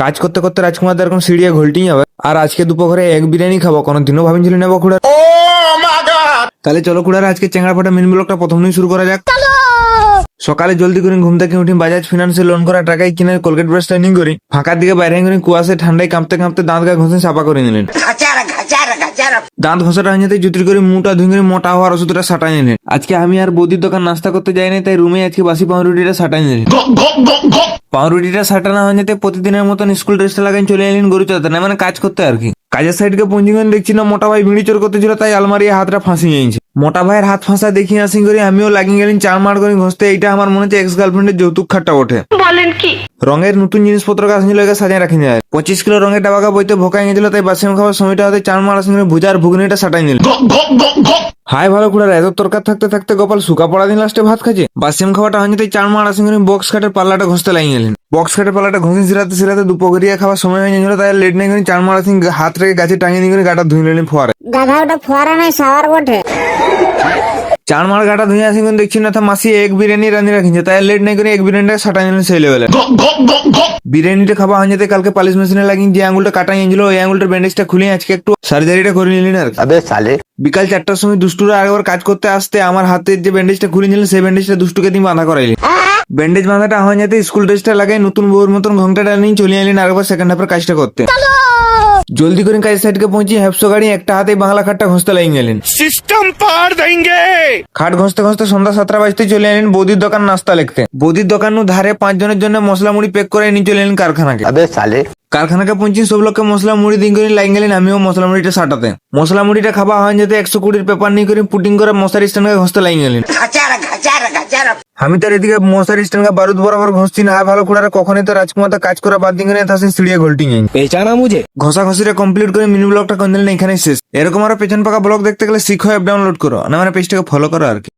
কাজ করতে করতে রাজকুমার এরকম সিঁড়িয়ে ঘুলটেই যাবে। আর আজকে দুপুরে এক বিরিয়ানি খাবো, কোনোদিনও ভাবিছিল নেবো খুড়া। তাহলে চলো খুড়ারা আজকে চেংড়া ফাটা মিন ব্লগটা প্রথম দিন শুরু করা যাক। সকালে জলদি করে ঘুম থেকে উঠি, বাজাজ ফিনান্সে লোন করা টাকায় কিনে কোলগেট ব্রাশ ট্রেনিং করি, ফাঁকার দিকে বাইরে করে কুয়াশে ঠান্ডায় কাঁপতে কাঁপতে দাঁত গা ঘষে সাফা করে নিলেন। দাঁত ঘষাটা হয়ে যেতে জুতির করে মুটা ধুই করে মোটা হওয়ার ওষুধটা সাটাই নিলেন। আজকে আমি আর বৌদির দোকান নাস্তা করতে যাই নাই, তাই রুমে আজকে বাসি পাউরুটিটা সাটাই নিলেন। পাউরুটিটা সাটানো হয়ে যেতে প্রতিদিনের মতন স্কুল ড্রেসটা লাগাই চলে এলেন গরু চালাতে, না মানে কাজ করতে আর কি। কাজের সাইডকে পঞ্জিগন দেখছি না মোটা ভাই ভিড়ি চোর করতেছিল, তাই আলমারি হাতটা ফাঁসি যাইছে। মোটা ভাইয়ের হাত ফাঁসা দেখি আসি করি আমিও লাগিয়ে গেলেন চার মার করে ঘষতে। এইটা আমার মনে হচ্ছে এক্স গার্লফ্রেন্ডের যৌতুক খাটটা ওঠে। বলেন কি রঙের নতুন জিনিসপত্র কাছিল সাজায় রাখি যায়। 25 কিলো রঙের ডাবাকা বইতে ভোকাই গেছিল, তাই বাসিম খাবার সময়টা হতে চার মার আসি ভুজার ভুগনিটা সাটাই নিল। হাই ভালো কুড়ারা, এত তরকার থাকতে থাকতে গোপাল শুকা পড়া দিন লাস্টে ভাত খাচ্ছে। বাসিম খাবারটা হয়ে যেতে চার মার আসি বক্স খাটের পাল্লাটা ঘষতে লাগিয়ে গেলেন। বক্স খাটের পাল্লাটা ঘষে সিরাতে সিরাতে দুপুরিয়া খাওয়ার সময় হয়ে গেছিল, তাই লেট নাই করে চার মার আসি হাত রেখে গাছে টাঙিয়ে দিয়ে গাটা ধুয়ে নিলেন ফোয়ারে। দাদা ওটা ফোয়ারা নয়, শাওয়ার বটে। চার মার গাটা ধুয়ে আসি দেখছি না তা মাসি এক বিরিয়ানি রাঁধি রাখিছে, তাই লেট নাই করে এক বিরিয়ানিটা সাটাই নিলেন সেই লেভেলে। বিরিয়ানিটা খাওয়া হয়ে যেতে কালকে পালিশ মেশিনে লাগিয়ে যে আঙুলটা কাটা গিয়েছিল ওই আঙুলটার ব্যান্ডেজটা খুলে আজকে একটু সার্জারিটা করে নিলেন আর কি। বিকাল 4টার সময় দুষ্টুরা আরেকবার কাজ করতে আসতে আমার হাতের যে ব্যান্ডেজটা খুলে নিলেন সেই ব্যান্ডেজটা দুষ্টুকে দিয়ে বাঁধা করাইলেন। ব্যান্ডেজ বাঁধাটা হয়ে যেতে স্কুল ড্রেসটা লাগাই নতুন বউর মতন ঘংটাটা নিয়ে চলে এলেন আরেকবার সেকেন্ড হাফের কাজটা করতে। জলদি করে কাজের সাইডকে পৌঁছে হ্যাপসো গাড়ি একটা হাতে বাংলা খাটটা ঘষতে লাগিয়ে গেলেন। সিস্টেম পার দেंगे। খাট ঘষতে ঘষতে সন্ধ্যা 7টা বাজতে চলে এলেন বৌদির দোকান নাস্তা লিখতে। বৌদির দোকান ধারে 5 জনের জন্য মশলা মুড়ি প্যাক করে নিয়ে চলে এলেন কারখানাকে। কারখানাকে পৌঁছে সব লোককে মশলা মুড়ি দিন করে লাগিয়ে গেলেন, আমিও মশলা মুড়িটা সাটাতে। মশলা মুড়িটা খাওয়া হয়ে যেতে 120 পেপার নিয়ে করে পুটিং করে মশারি স্ট্যান্ডকে ঘষতে লাগিয়ে গেলেন। আমি তার এদিকে মশারি স্ট্যান্ডকে বারুদ বরাবর ঘষছি না। ভালো কুড়ারা কখনই তো রাজকুমার কাজ করা বাদ দিয়ে থাকেন সিঁড়িয়ে ঘোল্টিং পেছানা মুঝে ঘষা ঘষিটা কমপ্লিট করে মিনি ব্লগটা করে দিলেন এখানে শেষ। এরকম আরো পেছন পাকা ব্লগ দেখতে গেলে শিখো অ্যাপ ডাউনলোড করো, না মানে পেজটাকে ফলো করো আর কি।